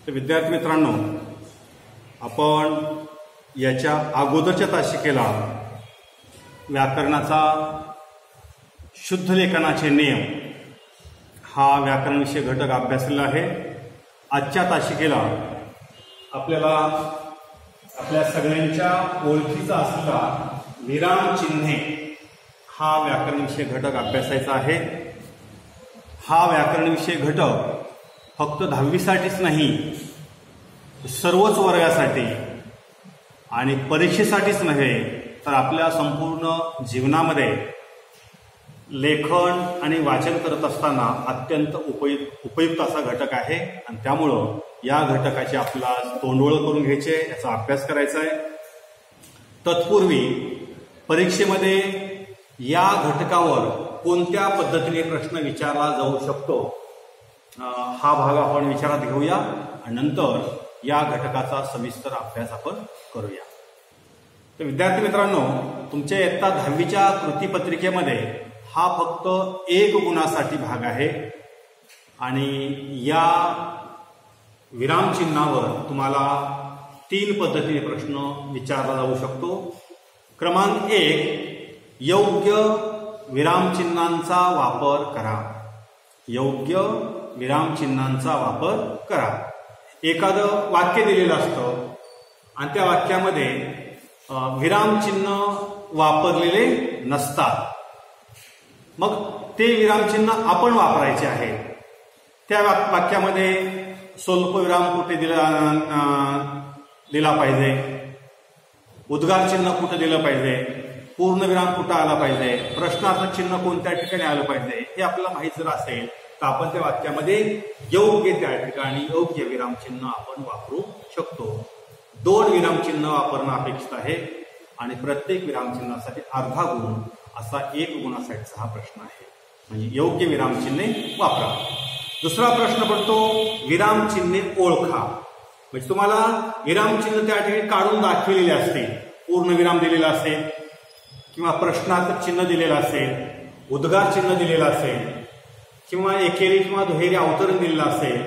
तर विद्यार्थी मित्रांनो, आपण याच्या अगोदरच्या तासिकेला व्याकरणाचा शुद्ध लेखनाचे नियम हा व्याकरण विषय घटक अभ्यासलेला आहे. आजच्या तासिकेला आपल्याला आपल्या सगळ्यांच्या ओळखीचा असलेला विराम चिन्हे हा व्याकरण विषय घटक अभ्यासायचा आहे. हा व्याकरण विषय घटक फक्त 10वीसाठीच नाही, सर्वच वर्गासाठी आणि परीक्षेसाठीच नव्हे तर आपल्या संपूर्ण जीवनामध्ये लेखन आणि वाचन करत असताना अत्यंत उपयुक्त असा घटक आहे. आणि त्यामुळं या घटकाची आपल्याला तोंडओळख करून घ्यायची आहे, याचा अभ्यास करायचा आहे. तत्पूर्वी परीक्षेमध्ये या घटकावर कोणत्या पद्धतीने प्रश्न विचारला जाऊ शकतो हा भाग आपण विचारात घेऊया आणि नंतर या घटकाचा सविस्तर अभ्यास आपण करूया. तर विद्यार्थी मित्रांनो, तुमच्या इयत्ता 10वीच्या कृतीपत्रिकेमध्ये हा फक्त 1 गुणासाठी भाग आहे आणि या विरामचिन्हावर तुम्हाला 3 पद्धतीने प्रश्न विचारला जाऊ शकतो. क्रमांक 1, योग्य विरामचिन्हांचा वापर करा. योग्य विरामचिन्हांचा वापर करा. एखादं वाक्य दिलेलं असतं आणि त्या वाक्यामध्ये विरामचिन्ह वापरलेले नसतात. मग ते विरामचिन्ह आपण वापरायचे आहे. त्या वाक्यामध्ये स्वल्पविराम कुठे दिला पाहिजे, उद्गार चिन्ह कुठे दिलं पाहिजे, पूर्णविराम कुठं आला पाहिजे, प्रश्नार्थ चिन्ह कोणत्या ठिकाणी आलं पाहिजे हे आपल्याला माहित जर असेल तर आपण त्या वाक्यामध्ये योग्य त्या ठिकाणी योग्य विरामचिन्ह आपण वापरू शकतो. 2 विरामचिन्ह वापरणं अपेक्षित आहे आणि प्रत्येक विरामचिन्हासाठी अर्धा गुण असा 1 गुणासाठीचा हा प्रश्न आहे. म्हणजे योग्य विरामचिन्हे वापरा. दुसरा प्रश्न पडतो, विरामचिन्हे ओळखा. म्हणजे तुम्हाला विरामचिन्ह त्या ठिकाणी काढून दाखविलेले असते. पूर्णविराम दिलेला असेल किंवा प्रश्नार्थ चिन्ह दिलेलं असेल, उद्गार चिन्ह दिलेलं असेल किंवा एकेरी किंवा दुहेरी अवतरण दिलेलं असेल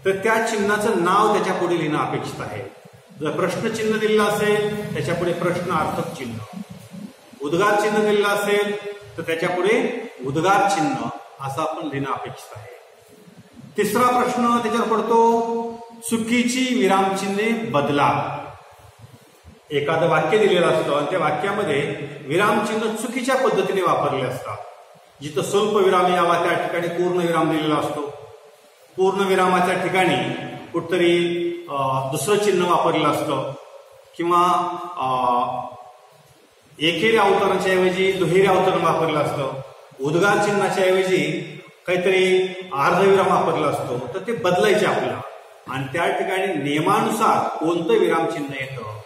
तर त्या चिन्हाचं नाव त्याच्या पुढे लिहिणं अपेक्षित आहे. जर प्रश्नचिन्ह दिलेलं असेल त्याच्यापुढे प्रश्नार्थक चिन्ह, उद्गार चिन्ह दिलेलं असेल तर त्याच्यापुढे उद्गार चिन्ह असं आपण लिहिणं अपेक्षित आहे. तिसरा प्रश्न त्याच्यावर पडतो, चुकीची विरामचिन्हे बदला. एखादं वाक्य दिलेलं असतं आणि त्या वाक्यामध्ये विरामचिन्ह चुकीच्या पद्धतीने वापरले असतात. जिथं स्वल्पविराम यावा त्या ठिकाणी पूर्णविराम दिलेला असतो. पूर्णविरामाच्या ठिकाणी कुठतरी दुसरं चिन्ह वापरलेलं असतं किंवा एकेरी अवतरणाच्या ऐवजी दुहेरी अवतरण वापरलं असतं. उद्गार चिन्हाच्या ऐवजी काहीतरी अर्धविराम वापरला असतो. तर ते बदलायचे आपल्याला आणि त्या ठिकाणी नियमानुसार कोणतं विरामचिन्ह येतं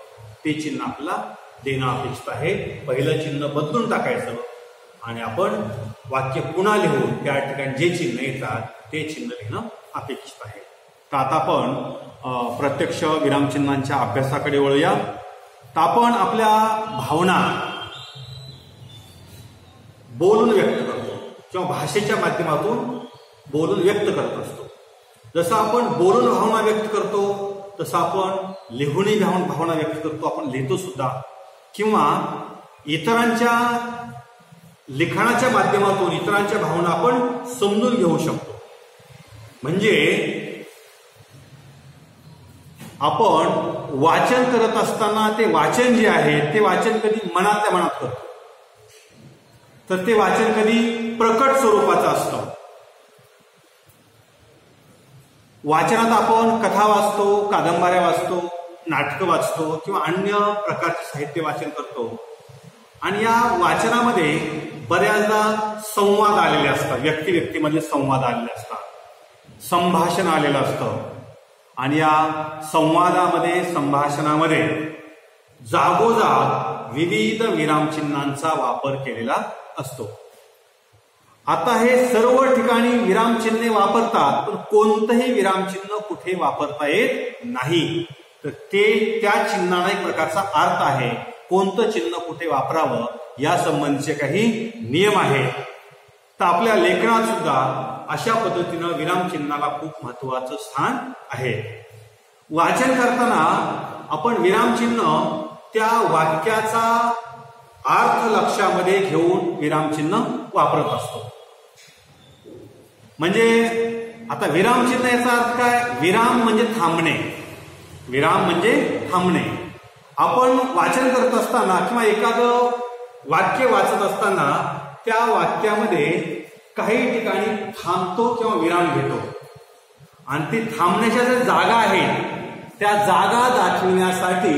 ते चिन्ह आपल्याला देणं अपेक्षित आहे. पहिलं चिन्ह बदलून टाकायचं आणि आपण वाक्य पुन्हा लिहून त्या ठिकाणी जे चिन्ह येतात ते चिन्ह लिहिणं अपेक्षित आहे. तर आता आपण प्रत्यक्ष विरामचिन्हांच्या अभ्यासाकडे वळूया. तर आपण आपल्या भावना बोलून व्यक्त करतो किंवा भाषेच्या माध्यमातून बोलून व्यक्त करत असतो. जसं आपण बोलून भावना व्यक्त करतो तसं आपण लिहूनही भावना व्यक्त करतो. आपण लिहितो सुद्धा किंवा इतरांच्या लिखाणाच्या माध्यमातून इतरांच्या भावना आपण समजून घेऊ शकतो. म्हणजे आपण वाचन करत असताना ते वाचन जे आहे ते वाचन कधी मनातल्या मनात करतो तर ते वाचन कधी प्रकट स्वरूपाचं असतं. वाचनात आपण कथा वाचतो, कादंबऱ्या वाचतो, नाटकं वाचतो किंवा अन्य प्रकारचे साहित्य वाचन करतो आणि या वाचनामध्ये बऱ्याचदा संवाद आलेले असतात. व्यक्तिमधले संवाद आलेले असतात, संभाषण आलेलं असतं आणि या संवादामध्ये संभाषणामध्ये जागोजाग विविध विरामचिन्हांचा वापर केलेला असतो. आता हे सर्व ठिकाणी विरामचिन्हे वापरतात पण कोणतंही विरामचिन्ह कुठे वापरता येत नाही. तर ते त्या चिन्हाला एक प्रकारचा अर्थ आहे. कोणतं चिन्ह कुठे वापरावं या संबंधीचे काही नियम आहेत. तर आपल्या लेखनात सुद्धा अशा पद्धतीनं विरामचिन्हाला खूप महत्वाचं स्थान आहे. वाचन करताना आपण विरामचिन्ह त्या वाक्याचा अर्थ लक्षामध्ये घेऊन विरामचिन्ह वापरत असतो. म्हणजे आता विरामचिन्ह याचा अर्थ काय? विराम म्हणजे थांबणे. विराम म्हणजे थांबणे. आपण वाचन करत असताना किंवा एखादं वाक्य वाचत असताना त्या वाक्यामध्ये काही ठिकाणी थांबतो किंवा विराम घेतो आणि ती थांबण्याच्या ज्या जागा आहेत त्या जागा दाखविण्यासाठी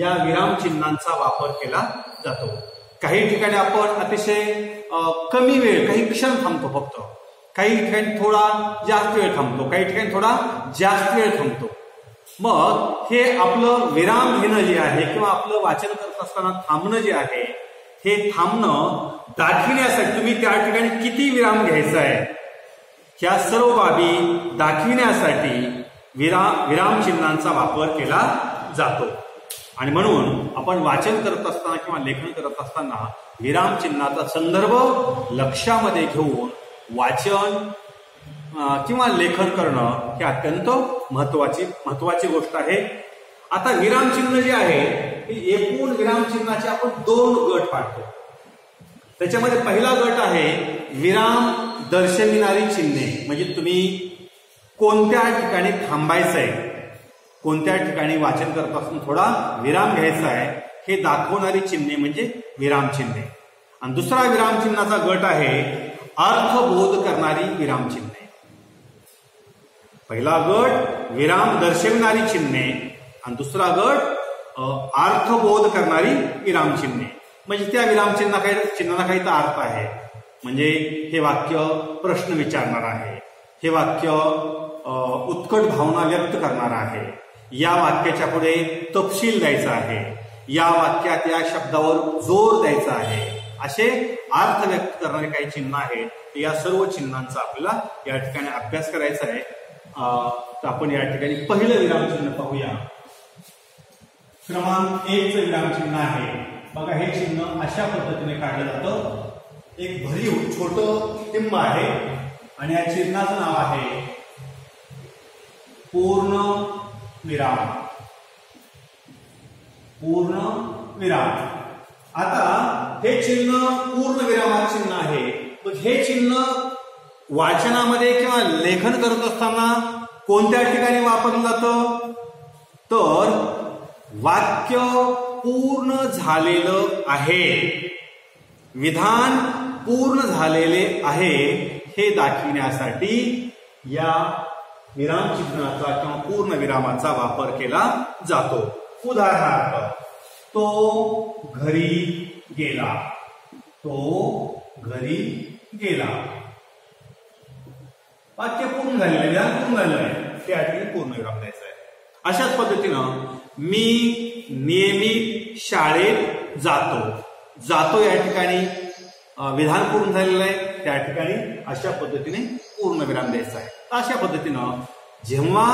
या विरामचिन्हांचा वापर केला जातो. काही ठिकाणी आपण अतिशय कमी वेळ, काही क्षण थांबतो फक्त, काही ठिकाणी थोडा जास्त वेळ थांबतो, काही ठिकाणी थोडा जास्त वेळ थांबतो. मग हे आपलं विराम घेणं जे आहे किंवा आपलं वाचन करत असताना थांबणं जे आहे, हे थांबणं दाखविण्यासाठी तुम्ही त्या ठिकाणी किती विराम घ्यायचा आहे ह्या सर्व बाबी दाखविण्यासाठी विरामचिन्हांचा वापर केला जातो. आणि म्हणून आपण वाचन करत असताना किंवा लेखन करत असताना विरामचिन्हाचा संदर्भ लक्षामध्ये घेऊन वाचन किंवा लेखन करणं हे अत्यंत महत्वाची गोष्ट आहे. आता विरामचिन्ह जे आहे एकूण विरामचिन्हाचे आपण 2 गट पाडतो. त्याच्यामध्ये पहिला गट आहे विराम दर्शविणारी चिन्हे. म्हणजे तुम्ही कोणत्या ठिकाणी थांबायचंय, कोणत्या ठिकाणी वाचन करत असताना थोडा विराम घ्यायचा आहे हे दाखवणारी चिन्हे म्हणजे विरामचिन्हे. आणि दुसरा विरामचिन्हाचा गट आहे अर्थबोध करणारी विरामचिन्हे. पहिला गट विराम दर्शविणारी चिन्हे आणि दुसरा गट अर्थबोध करणारी विरामचिन्हे. म्हणजे त्या चिन्हांना काही तर अर्थ आहे. म्हणजे हे वाक्य प्रश्न विचारणार आहे, हे वाक्य उत्कट भावना व्यक्त करणार आहे, या वाक्याच्या पुढे तपशील द्यायचा आहे, या वाक्यात या शब्दावर जोर द्यायचा आहे, असे अर्थ व्यक्त करणारे काही चिन्ह आहेत. या सर्व चिन्हांचा आपल्याला या ठिकाणी अभ्यास करायचा आहे. तर आपण या ठिकाणी पहिलं विरामचिन्ह पाहूया. क्रमांक 1 चं विरामचिन्ह आहे. बघा, हे चिन्ह अशा पद्धतीने काढलं जातं. एक भरीव छोटं टिंब आहे आणि या चिन्हाचं नाव आहे पूर्ण विराम. पूर्ण विराम. आता हे चिन्ह पूर्ण विरामाचं चिन्ह आहे. मग हे चिन्ह वाचनामध्ये किंवा लेखन करत असताना कोणत्या ठिकाणी वापरलं जातं? तर वाक्य पूर्ण झालेलं आहे, विधान पूर्ण झालेले आहे हे दाखविण्यासाठी या विरामचिन्हाचा किंवा पूर्ण विरामाचा वापर केला जातो. उदाहरणार्थ, तो घरी गेला. तो घरी गेला. वाक्य पूर्ण झालेलं आहे, विधान पूर्ण झालेलं आहे, त्या ठिकाणी पूर्ण विराम द्यायचा आहे. अशाच पद्धतीनं मी नियमित शाळेत जातो. जातो या ठिकाणी विधान पूर्ण झालेलं आहे, त्या ठिकाणी अशा पद्धतीने पूर्ण विराम द्यायचा आहे. अशा पद्धतीनं जेव्हा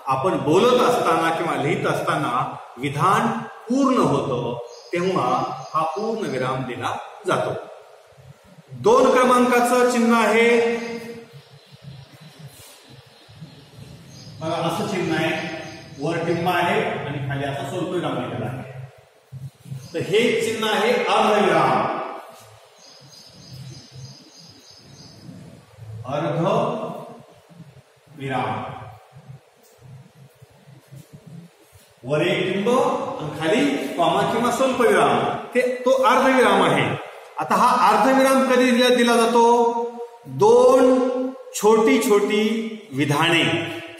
आपण बोलत असताना किंवा लिहित असताना विधान पूर्ण होतं तेव्हा हा पूर्ण विराम दिला जातो. 2 क्रमांकाचं चिन्ह आहे. बघा, असं चिन्ह आहे. वर टिंब आहे आणि खाली असा स्वल्पविराम लिहिलेला आहे. तर हे चिन्ह आहे अर्धविराम. अर्ध विराम. वर एक टिंब आणि खाली कॉमा किंवा स्वल्पविराम, तो अर्धविराम आहे. आता हा अर्धविराम कधी दिला जातो? 2 छोटी छोटी विधाने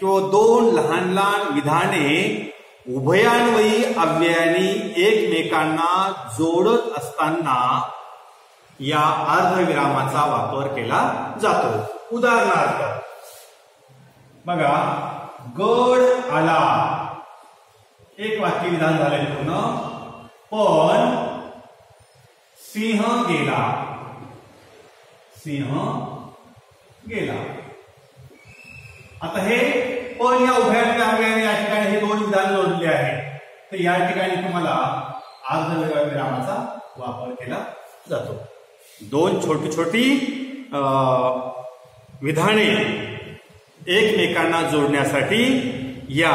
किंवा 2 लहान लहान विधाने उभयान्वयी अव्ययाने एकमेकांना जोडत असताना या अर्धविरामाचा वापर केला जातो. उदाहरणार्थ बघा, गड आला. एक वाक्य विधान झालंय पूर्ण. पण सिंह गेला. सिंह गेला. आता हे पण या उभयान्वयी या ठिकाणी हे 2 विधान जोडलेले आहेत. तर या ठिकाणी तुम्हाला अर्धविरामाचा वापर केला जातो. 2 छोटी छोटी विधाने एकमेकांना जोडण्यासाठी या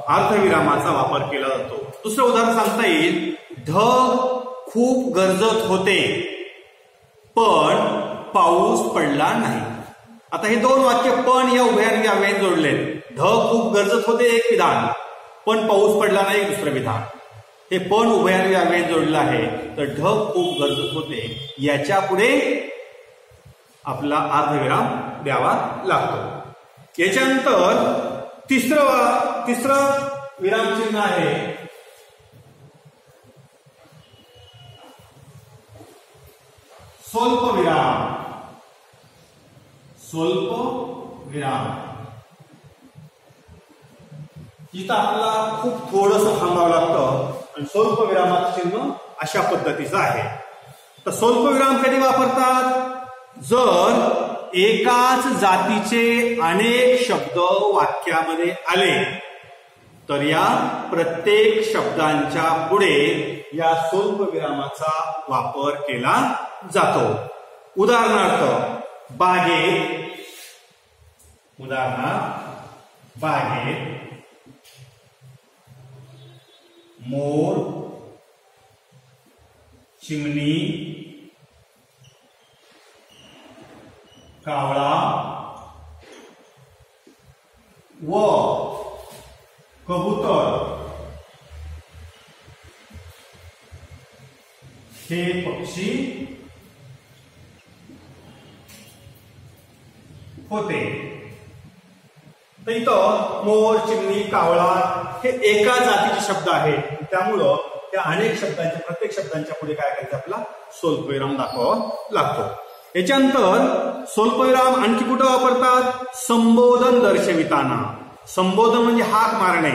अर्धविरामाचा वापर केला जातो. दुसरं उदाहरण सांगता येईल, ढग खूप गरजत होते पण पाऊस पडला नाही. आता हे दोन वाक्य पण या उभयान्वी अव्ययाने जोडले. ढग खूप गरजत होते एक विधान, पण पाऊस पडला नाही एक दुसरं विधान. हे पण उभयान्वी अव्ययाने जोडलं आहे. तर ढग खूप गरजत होते याच्या पुढे आपला अर्धविराम द्यावा लागतो. याच्यानंतर तिसरं विरामचिन्ह आहे स्वल्पविराम. स्वल्पविराम इथं आपल्याला खूप थोडंसं थांबावं लागतं आणि स्वल्पविरामाचं चिन्ह अशा पद्धतीचं आहे. तर स्वल्पविराम कधी वापरतात? जर एकाच जातीचे अनेक शब्द वाक्यामध्ये आले तर या प्रत्येक शब्दांच्या पुढे या स्वल्पविरामाचा वापर केला जातो. उदाहरणार्थ बागेत मोर, चिमणी, कावळा व कबूतर हे पक्षी होते. तर इथं मोर, चिमणी, कावळा हे एका जातीचे शब्द आहेत. त्यामुळं त्या अनेक शब्दांच्या प्रत्येक शब्दांच्या पुढे काय करायचं? आपला स्वल्पविराम दाखवावा लागतो. याच्यानंतर स्वल्पविराम आणखी कुठं वापरतात? संबोधन दर्शविताना. संबोधन म्हणजे हाक मारणे.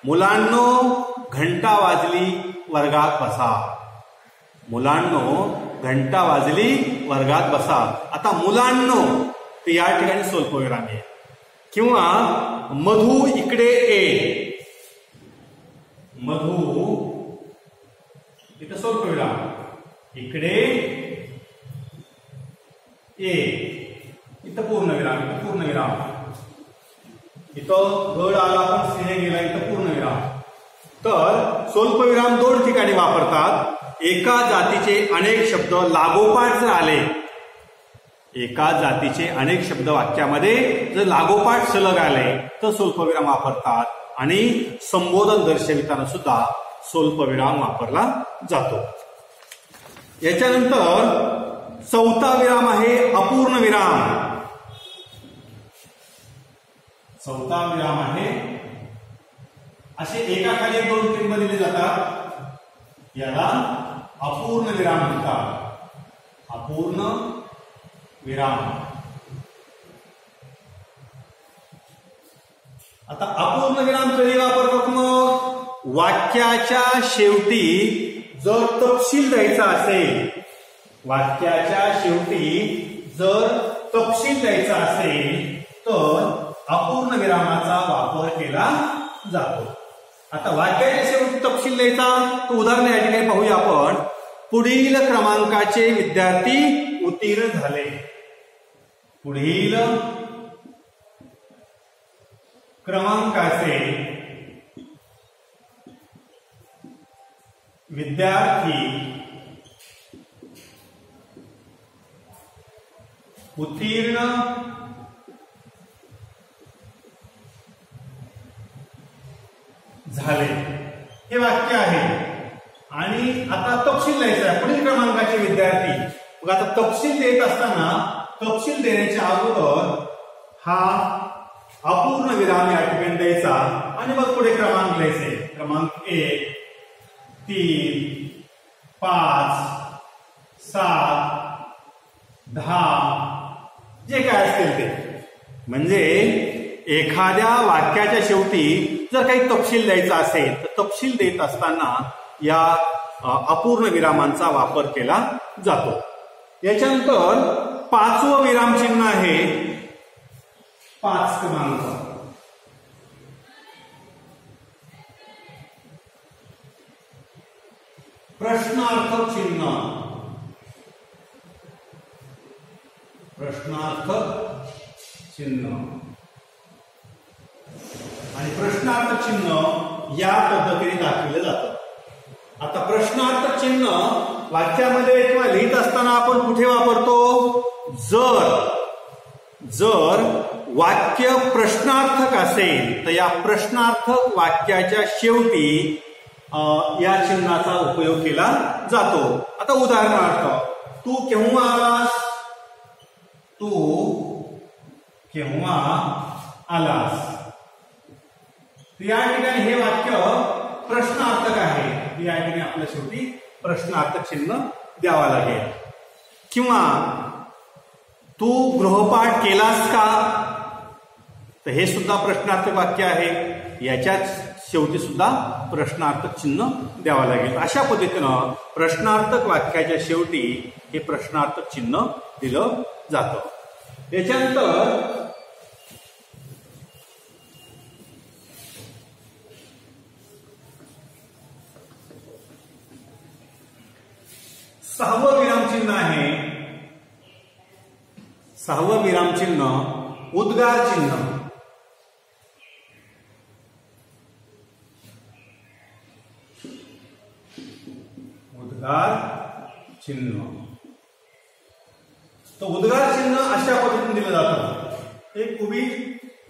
मुलांनो घंटा वाजली वर्गात बसा. मुलांनो घंटा वाजली वर्गात बसा. आता मुलांनो तर या ठिकाणी स्वल्पविराम आहे. किंवा मधू इकडे ये. मधू इथं स्वल्पविराम, इकडे ए इथं पूर्णविराम, इथं पूर्णविराम. इथं गड आला पण सिंह गेला, इथं पूर्णविराम. तर स्वल्पविराम दोन ठिकाणी वापरतात. एका जातीचे अनेक शब्द लागोपाठ जर आले, एका जातीचे अनेक शब्द वाक्यामध्ये जर लागोपाठ सलग आले तर स्वल्पविराम वापरतात. आणि संबोधन दर्शविताना सुद्धा स्वल्पविराम वापरला जातो. याच्यानंतर चौथा विराम आहे अपूर्ण विराम. चौथा विराम आहे असे एकाखाली दोन टिंब दिले जातात. याला अपूर्ण विराम म्हणतात. अपूर्ण विराम. आता अपूर्ण विराम कधी वापरतात? मग वाक्याच्या शेवटी जर तपशील द्यायचा असेल, वाक्याच्या शेवटी जर तपशील द्यायचा असेल तर अपूर्ण विरामाचा वापर केला जातो. आता वाक्याच्या शेवटी तपशील द्यायचा तर उदाहरण या ठिकाणी पाहूया आपण. पुढील क्रमांकाचे विद्यार्थी उत्तीर्ण झाले. पुढील क्रमांकाचे विद्यार्थी उत्तीर्ण झाले हे वाक्य आहे. आणि आता तपशील द्यायचा आहे. पुढील क्रमांकाचे विद्यार्थी. मग आता तपशील देत असताना तपशील देण्याच्या अगोदर हा अपूर्ण विराम या ठिकाणी द्यायचा आणि मग पुढे क्रमांक लिहायचे. क्रमांक 1, 3, 5, 7, 10 जे काय असतील ते. म्हणजे एखाद्या वाक्याच्या शेवटी जर काही तपशील द्यायचा असेल तर तपशील देत असताना या अपूर्ण विरामांचा वापर केला जातो. याच्यानंतर पाचवं विराम चिन्ह आहे 5 क्रमांक. प्रश्नार्थक चिन्ह. प्रश्नार्थक चिन्ह आणि प्रश्नार्थक चिन्ह या पद्धतीने दाखवलं जातं. आता प्रश्नार्थक चिन्ह वाक्यामध्ये किंवा लिहित असताना आपण कुठे वापरतो? जर वाक्य प्रश्नार्थक असेल तर या प्रश्नार्थक वाक्याच्या शेवटी या चिन्हाचा उपयोग केला जातो. आता उदाहरणार्थ, तू केव्हा आलास? तू केव्हा आलास? या ठिकाणी हे वाक्य प्रश्नार्थक आहे. या ठिकाणी आपल्या शेवटी प्रश्नार्थक चिन्ह द्यावा लागेल. किंवा तू गृहपाठ केलास का? तर हे सुद्धा प्रश्नार्थक वाक्य आहे. याच्याच शेवटी सुद्धा प्रश्नार्थक चिन्ह द्यावा लागेल. अशा पद्धतीनं प्रश्नार्थक वाक्याच्या शेवटी हे प्रश्नार्थक चिन्ह दिलं जातं. त्याच्यानंतर सहावं विरामचिन्ह आहे. सहावं विरामचिन्ह उद्गार चिन्ह. उद्गार चिन्ह. तो उद्गार चिन्ह अशा पद्धतीने दिलं जातं. एक उभी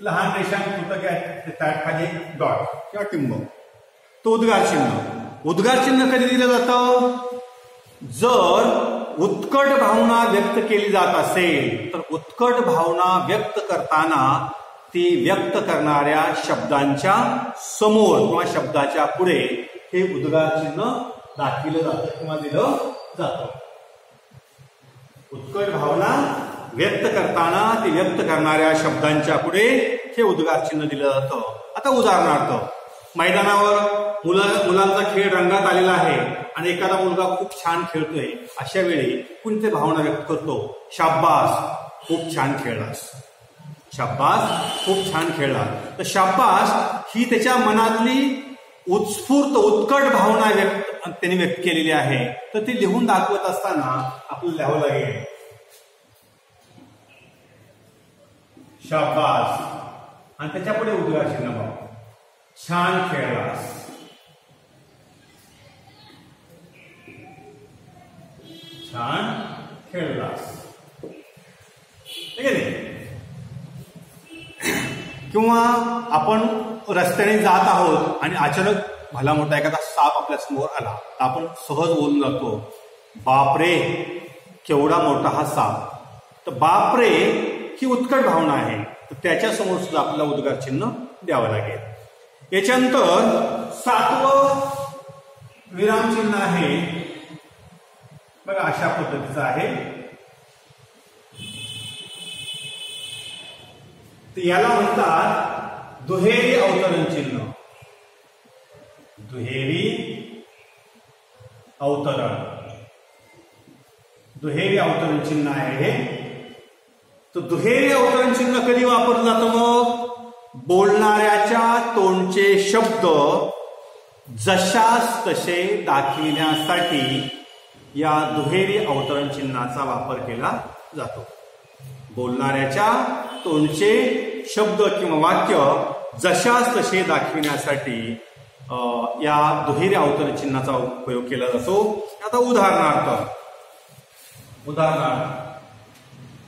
लहान रेषांकृतक आहे, त्याखाली डॉट किंवा टिंब, तो उद्गार चिन्ह. उद्गार चिन्ह कधी दिलं जातं? जर उत्कट भावना व्यक्त केली जात असेल तर उत्कट भावना व्यक्त करताना ती व्यक्त करणाऱ्या शब्दांच्या समोर किंवा शब्दाच्या पुढे हे उद्गार चिन्ह दाखविलं जातं किंवा दिलं जातं. उत्कट भावना व्यक्त करताना ती व्यक्त करणाऱ्या शब्दांच्या पुढे हे उद्गार चिन्ह दिलं जातं. आता उदाहरणार्थ, मैदानावर मुलांचा खेळ रंगात आलेला आहे आणि एखादा मुलगा खूप छान खेळतोय. अशा वेळी कोणते भावना व्यक्त करतो? शाब्बास, खूप छान खेळलास. शाब्बास, खूप छान खेळला. तर शाब्बास ही त्याच्या मनातली उत्स्फूर्त उत्कट भावना त्यांनी व्यक्त केलेली आहे. तर ती लिहून दाखवत असताना आपल्याला लिहावं लागेल शाब्बास आणि त्याच्या पुढे उद्गार चिन्ह भाव, छान खेळलास. छान खेळलास. ठीक आहे. किंवा आपण रस्त्याने जात आहोत आणि अचानक भला मोठा एखादा साप आपल्या समोर आला तर आपण सहज बोलून जातो, बापरे केवढा मोठा हा साप. तर बापरे ही उत्कट भावना आहे. तर त्याच्या समोर सुद्धा आपल्याला उद्गार चिन्ह द्यावं लागेल. याच्यानंतर सातवं विरामचिन्ह आहे बघा, अशा पद्धतीचं आहे. याला म्हणतात दुहेरी अवतरण चिन्ह. दुहेरी अवतरण. दुहेरी अवतरण चिन्ह आहे हे. तर दुहेरी अवतरण चिन्ह कधी वापरलं जातं? मग बोलणाऱ्याच्या तोंडचे शब्द जशास तसे दाखविण्यासाठी या दुहेरी अवतरण चिन्हाचा वापर केला जातो. बोलणाऱ्याच्या तोंडचे शब्द किंवा वाक्य जशास तसे दाखविण्यासाठी या दुहेरी अवतरण चिन्हाचा उपयोग केला जातो. आता उदाहरणार्थ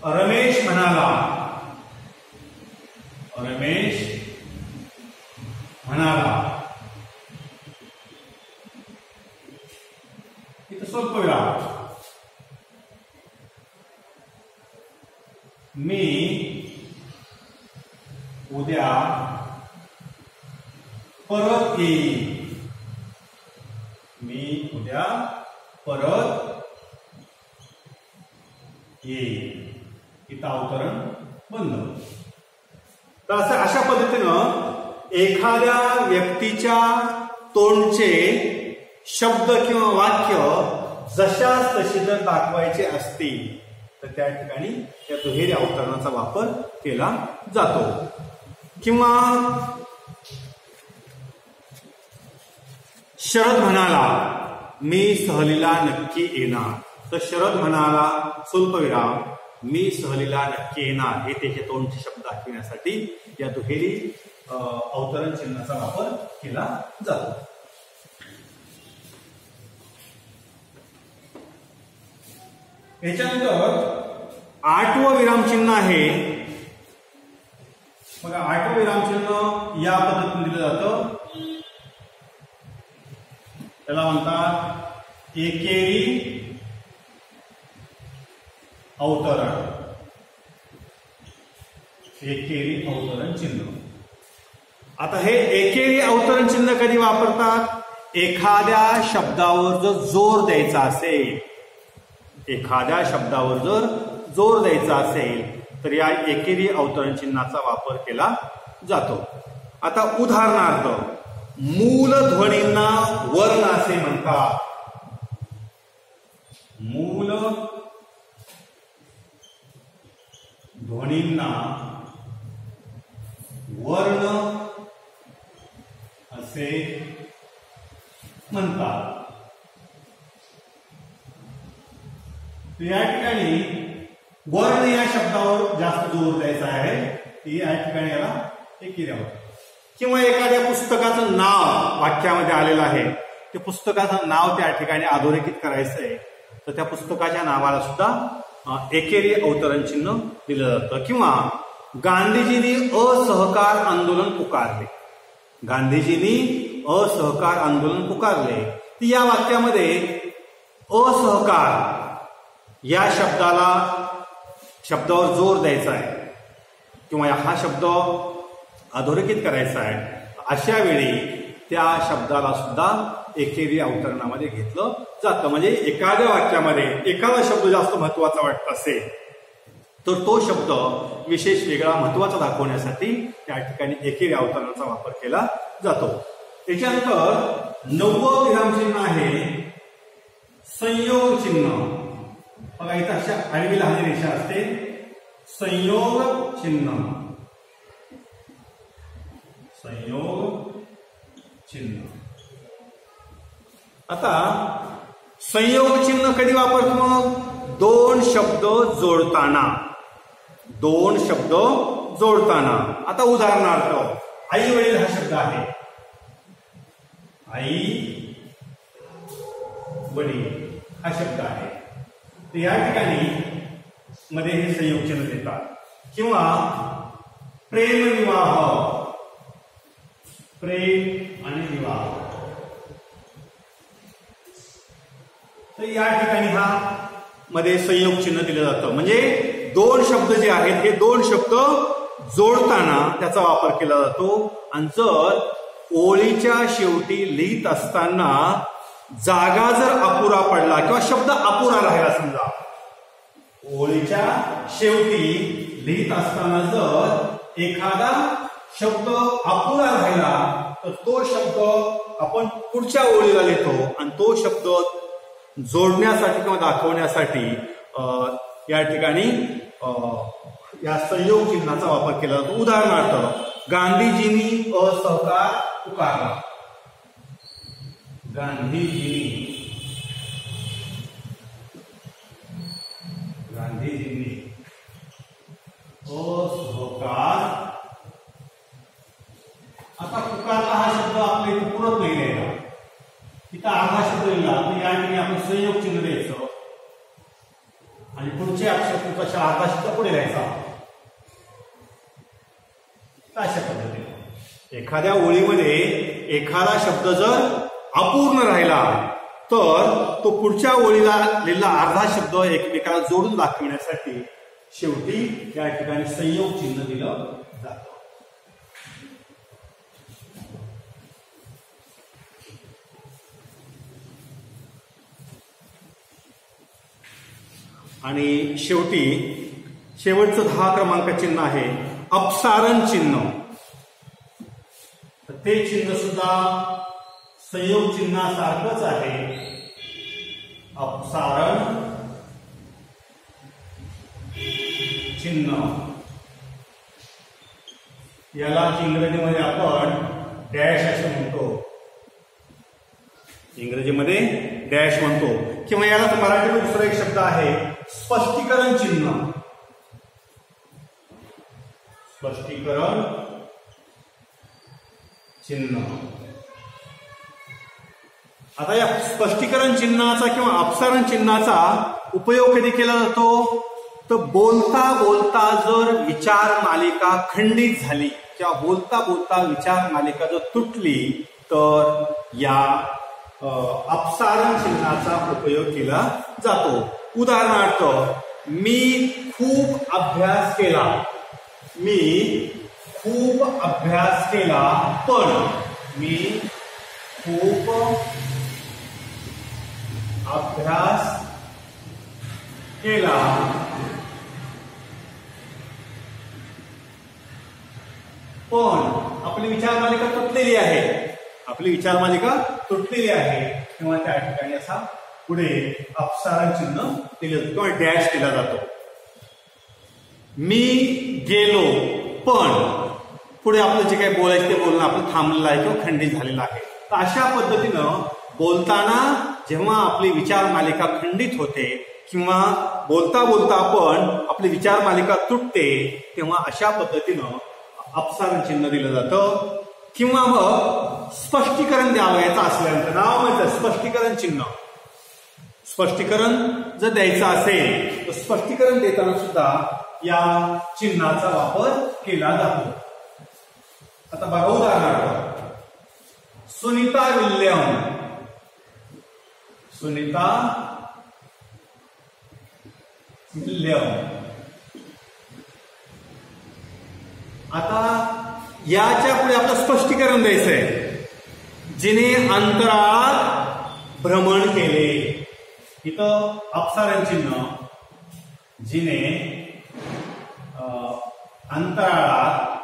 रमेश म्हणाला. रमेश म्हणाला. इथं स्वल्पविराम. मी उद्या परत येईल. मी उद्या परत येईल. इथं अवतरण बंद. तर असं अशा पद्धतीनं एखाद्या व्यक्तीच्या तोंडचे शब्द किंवा वाक्य जशास तसे जर दाखवायचे असतील तर त्या ठिकाणी या दुहेरी अवतरणाचा वापर केला जातो. किंवा शरद म्हणाला मी सहलीला नक्की येणार. तर शरद म्हणाला स्वल्पविराम मी सहलीला नक्की येणार हे त्याचे तोंडचे शब्द दाखविण्यासाठी या दुहेरी अवतरण चिन्हाचा वापर केला जातो. याच्यानंतर 8वं विरामचिन्ह आहे. बघा 8वं विरामचिन्ह या पद्धतीने दिलं जातं. त्याला म्हणतात एकेरी अवतरण. एकेरी अवतरण चिन्ह. आता हे एकेरी अवतरण चिन्ह कधी वापरतात? एखाद्या शब्दावर जर जोर द्यायचा असेल, एखाद्या शब्दावर जर जोर द्यायचा असेल तर या एकेरी अवतरण चिन्हाचा वापर केला जातो. आता उदाहरणार्थ मूल ध्वनींना वर्ण असे म्हणतात. मूल ध्वनींना वर्ण असे म्हणतात. या ठिकाणी वर्ण या शब्दावर जास्त जोर द्यायचा आहे. या ठिकाणी याला एकेरी अवतरण. किंवा एखाद्या पुस्तकाचं नाव वाक्यामध्ये आलेलं आहे, ते पुस्तकाचं नाव त्या ठिकाणी अधोरेखित करायचं आहे तर त्या पुस्तकाच्या नावाला सुद्धा एकेरी अवतरण चिन्ह दिलं जातं. किंवा गांधीजींनी असहकार आंदोलन पुकारले. गांधीजींनी असहकार आंदोलन पुकारले. या वाक्यामध्ये असहकार या शब्दावर जोर द्यायचा आहे किंवा हा शब्द अधोरेखित करायचा आहे. अशा वेळी त्या शब्दाला सुद्धा एकेरी अवतरणामध्ये घेतलं जातं. म्हणजे एखाद्या वाक्यामध्ये एखादा शब्द जास्त महत्वाचा वाटत असेल तर तो शब्द विशेष वेगळा महत्वाचा दाखवण्यासाठी त्या ठिकाणी एकेरी अवतरणाचा वापर केला जातो. त्याच्यानंतर 9वं विरामचिन्ह आहे संयोग चिन्ह. बघा इथं अशा आडवी लहान रेषा असते. संयोग चिन्ह. संयोग चिन्ह. आता संयोग चिन्ह कधी वापरतो? मग दोन शब्द जोडताना. दोन शब्द जोडताना. आता उदाहरणार्थ आई वडील हा शब्द आहे. आई वडील हा शब्द आहे. तर या ठिकाणी मध्ये हे संयोग चिन्ह देतात. किंवा प्रेम विवाह. प्रेम आणि विवाह. तर या ठिकाणी हा मध्ये संयोग चिन्ह दिलं जातं. म्हणजे दोन शब्द जे आहेत हे दोन शब्द जोडताना त्याचा वापर केला जातो. आणि जर ओळीच्या शेवटी लिहित असताना जागा जर अपुरा पडला किंवा शब्द अपुरा राहिला, समजा ओळीच्या शेवटी लिहित असताना जर एखादा शब्द अपुरा राहिला तर तो शब्द आपण पुढच्या ओळीला लिहितो आणि तो शब्द जोडण्यासाठी किंवा दाखवण्यासाठी या ठिकाणी या संयोग चिन्हाचा वापर केला जातो. उदाहरणार्थ गांधीजींनी असहकार पुकारला. गांधीजींनी असहकार. आता पुकारला हा शब्द आपल्या इथे पुरत नाही लिहायला. इथं अर्धा शब्द लिहिला तर या ठिकाणी आपण संयोग चिन्ह द्यायचं आणि पुढचे अक्षर तशा अर्धा शब्द पुढे लिहायचा. अशा पद्धतीने एखाद्या ओळीमध्ये एखादा शब्द जर अपूर्ण राहिला तर तो पुढच्या ओळीला लिहिलेला अर्धा शब्द एकमेकाला जोडून दाखविण्यासाठी शेवटी या ठिकाणी संयोग चिन्ह दिलं जातं. आणि शेवटचं 10 क्रमांक चिन्ह आहे अपसारण चिन्ह. ते चिन्ह सुद्धा संयोग चिन्हासारखंच आहे. अपसारण चिन्ह याला इंग्रजीमध्ये आपण डॅश असे म्हणतो. इंग्रजीमध्ये डॅश म्हणतो. किंवा याला मराठीमध्ये दुसरा एक शब्द आहे स्पष्टीकरण चिन्ह. स्पष्टीकरण चिन्ह. आता या स्पष्टीकरण चिन्हाचा किंवा अपसारण चिन्हाचा उपयोग कधी केला जातो, तर बोलता बोलता जर विचार मालिका खंडित झाली किंवा बोलता बोलता विचार मालिका जर तुटली तर या अपसारण चिन्हाचा उपयोग केला जातो. उदाहरणार्थ, मी खूप अभ्यास केला, मी खूप अभ्यास केला पण, मी खूप अभ्यास केला पण आपली विचार मालिका तुटलेली आहे, आपली विचार मालिका तुटलेली आहे किंवा त्या ठिकाणी असा पुढे अपसारण चिन्ह दिले जातो किंवा डॅश दिला जातो. मी गेलो पण, पुढे आपलं जे काही बोलायचं ते बोलणं आपलं थांबलेलं आहे किंवा खंडित झालेलं आहे. तर अशा पद्धतीनं बोलताना जेव्हा आपली विचार मालिका खंडित होते किंवा बोलता बोलता आपण आपली विचार मालिका तुटते तेव्हा अशा पद्धतीनं अपसारण चिन्ह दिलं जातं. किंवा मग स्पष्टीकरण द्यावं याचं असल्यानंतर नाव म्हणजे स्पष्टीकरण चिन्ह. स्पष्टीकरण जर द्यायचं असेल तर स्पष्टीकरण देताना सुद्धा या चिन्हाचा वापर केला जातो. आता बघा उदाहरणार्थ, सुनीता विल्यम, सुनीता विल्यम. आता याच्या पुढे आपलं स्पष्टीकरण द्यायचंय. जिने अंतराळात भ्रमण केले, इथं अपसारण चिन्ह, जिने अंतराळात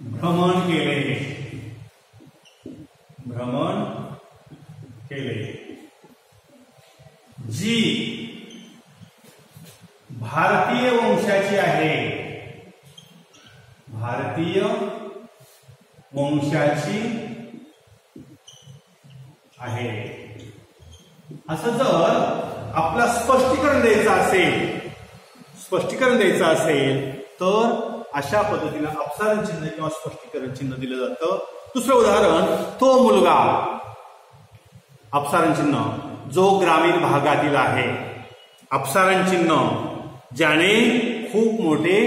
भ्रमण केले, भ्रमण केले. जी भारतीय वंशाची आहे, भारतीय वंशाची आहे. असं जर आपला स्पष्टीकरण द्यायचं असेल, स्पष्टीकरण द्यायचं असेल तर अशा पद्धतीने अपसारण चिन्ह किंवा स्पष्टीकरण चिन्ह दिलं जातं. दुसरं उदाहरण, तो मुलगा, अपसारण चिन्ह, जो ग्रामीण भागातील आहे. अपसारण चिन्ह, ज्याने खूप मोठे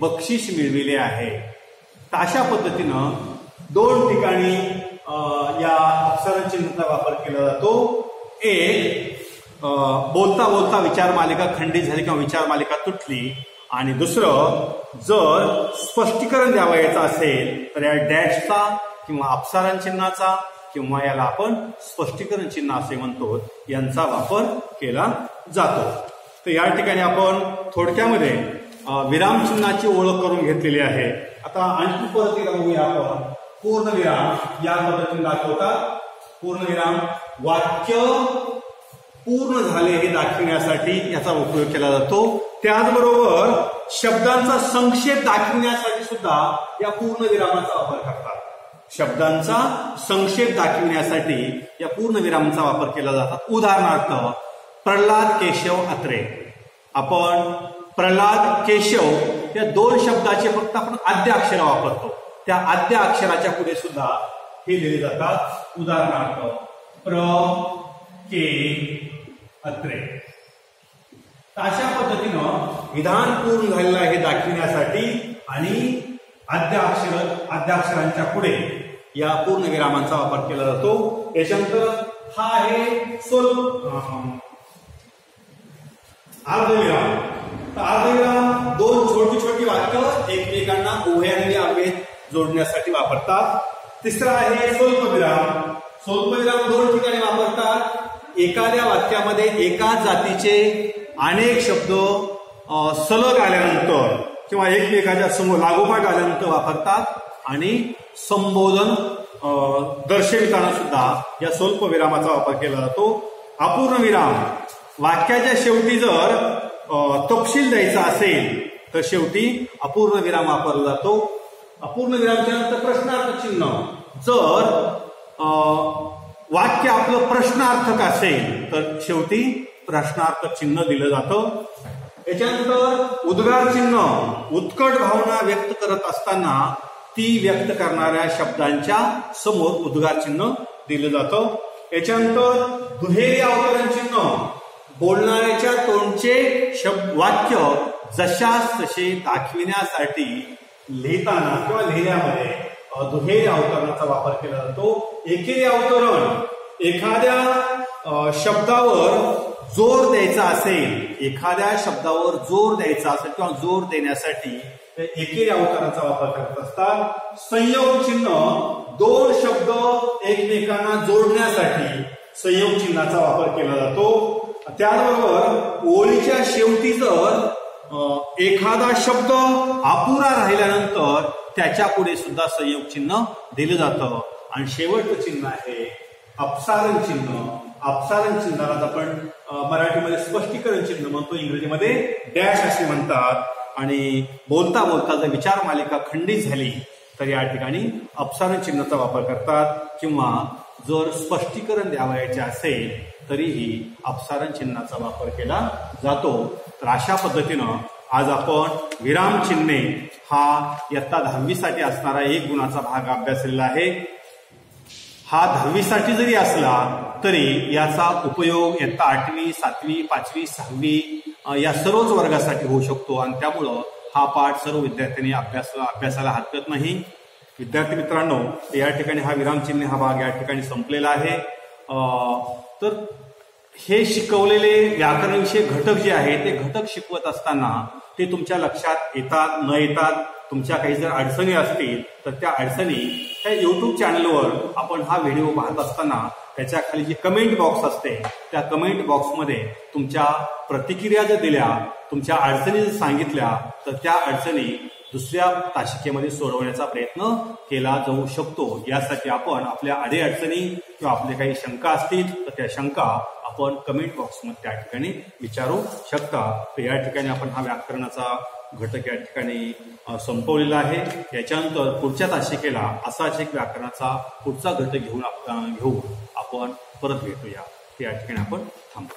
बक्षीस मिळविले आहे. तर अशा पद्धतीनं दोन ठिकाणी या अपसारण चिन्हाचा वापर केला जातो. एक, बोलता बोलता विचार मालिका खंडित झाली किंवा विचार मालिका तुटली, आणि दुसरं, जर स्पष्टीकरण द्यावयाचं असेल तर या डॅशचा किंवा अपसारण चिन्हाचा किंवा याला आपण स्पष्टीकरण चिन्ह असे म्हणतो यांचा वापर केला जातो. तर या ठिकाणी आपण थोडक्यामध्ये विराम चिन्हाची ओळख करून घेतलेली आहे. आता आणखी परत एकदा बघूया आपण. पूर्णविराम या पद्धतीने दाखवतात. पूर्णविराम वाक्य पूर्ण झाले हे दाखविण्यासाठी याचा उपयोग केला जातो. त्याचबरोबर शब्दांचा संक्षेप दाखविण्यासाठी सुद्धा या पूर्णविरामाचा वापर करतात. शब्दांचा संक्षेप दाखविण्यासाठी या पूर्णविरामाचा वापर केला जातो. उदाहरणार्थ, प्रल्हाद केशव अत्रे. आपण प्रल्हाद केशव या दोन शब्दाचे फक्त आपण आद्य अक्षर वापरतो. त्या आद्य अक्षराच्या पुढे सुद्धा हे लिहिले जातात. उदाहरणार्थ, प्र के अत्रे. अशा पद्धतीनं विधान पूर्ण झालेलं आहे दाखविण्यासाठी आणि आद्य अक्षरांच्या पुढे या पूर्णविरामांचा वापर केला जातो. याच्यानंतर हा आहे अर्धविराम. तर अर्धविराम दोन छोटी छोटी वाक्य एकमेकांना उभ्याने आवेत जोडण्यासाठी वापरतात. तिसरा आहे स्वल्पविराम. स्वल्पविराम दोन ठिकाणी वापरतात. एखाद्या वाक्यामध्ये एकाच जातीचे अनेक शब्द सलग आल्यानंतर किंवा एकमेकाच्या समोर लागोपाठ आल्यानंतर वापरतात. आणि संबोधन दर्शविताना सुद्धा या स्वल्पविरामाचा वापर केला जातो. अपूर्ण विराम, वाक्याच्या शेवटी जर तपशील द्यायचा असेल तर शेवटी अपूर्ण विराम वापरला जातो. अपूर्ण विरामाच्या नंतर प्रश्नार्थ चिन्ह. जर वाक्य आपलं प्रश्नार्थक असेल तर शेवटी प्रश्नार्थक चिन्ह दिलं जातं. याच्यानंतर उद्गार चिन्ह उत्कट भावना व्यक्त करत असताना ती व्यक्त करणाऱ्या शब्दांच्या समोर उद्गार चिन्ह दिलं जातं. याच्यानंतर दुहेरी अवतरण चिन्ह बोलणाऱ्याच्या तोंडचे वाक्य जशास तसे दाखविण्यासाठी लिहिताना किंवा लिहिण्यामध्ये दुहेरी अवतरणाचा वापर केला जातो. एकेरी अवतरण एखाद्या शब्दावर जोर द्यायचा असेल, एखाद्या शब्दावर जोर द्यायचा असेल किंवा जोर देण्यासाठी एकेरी अवतरणाचा वापर करत असतात. संयोग चिन्ह दोन शब्द एकमेकांना जोडण्यासाठी संयोग चिन्हाचा वापर केला जातो. त्याचबरोबर ओळीच्या शेवटी जर एखादा शब्द अपुरा राहिल्यानंतर त्याच्या पुढे सुद्धा संयोग चिन्ह दिलं जातं. आणि शेवटचं चिन्ह आहे अपसारण चिन्ह. अपसारण चिन्हाला आपण मराठीमध्ये स्पष्टीकरण चिन्ह म्हणतो, इंग्रजीमध्ये डॅश असे म्हणतात. आणि बोलता बोलता जर विचार मालिका खंडित झाली तर या ठिकाणी अपसारण चिन्हाचा वापर करतात. किंवा जर स्पष्टीकरण द्यावयाचे असेल तरीही अपसारण चिन्हाचा वापर केला जातो. तर अशा पद्धतीनं आज आपण विराम चिन्हे हा इयत्ता 10वी साठी असणारा 1 गुणाचा भाग अभ्यासलेला आहे. हा 10वी साठी जरी असला तरी याचा उपयोग इयत्ता 8वी 7वी 5वी 6वी या सर्वच वर्गासाठी होऊ शकतो. आणि त्यामुळं हा पाठ सर्व विद्यार्थ्यांनी अभ्यासाला हरकत नाही. विद्यार्थी मित्रांनो, या ठिकाणी हा विराम चिन्ह हा भाग या ठिकाणी संपलेला आहे. तर हे शिकवलेले व्याकरणविषयक घटक जे आहेत ते घटक शिकवत असताना ते तुमच्या लक्षात येतात न येतात, तुमच्या काही जर अडचणी असतील तर त्या अडचणी त्या युट्यूब चॅनलवर आपण हा व्हिडिओ पाहत असताना त्याच्या खाली जी कमेंट बॉक्स असते त्या कमेंट बॉक्समध्ये तुमच्या प्रतिक्रिया जर दिल्या, तुमच्या अडचणी जर सांगितल्या तर त्या अडचणी दुसऱ्या तासिकेमध्ये सोडवण्याचा प्रयत्न केला जाऊ शकतो. यासाठी आपण आपल्या अडीअडचणी किंवा आपले काही शंका असतील तर त्या शंका आपण कमेंट बॉक्समध्ये त्या ठिकाणी विचारू शकता. तर या ठिकाणी आपण हा व्याकरणाचा घटक या ठिकाणी संपवलेला आहे. याच्यानंतर पुढच्या तासिकेला असाच एक व्याकरणाचा पुढचा घटक घेऊन आपण परत भेटूया. या ठिकाणी आपण थांबू.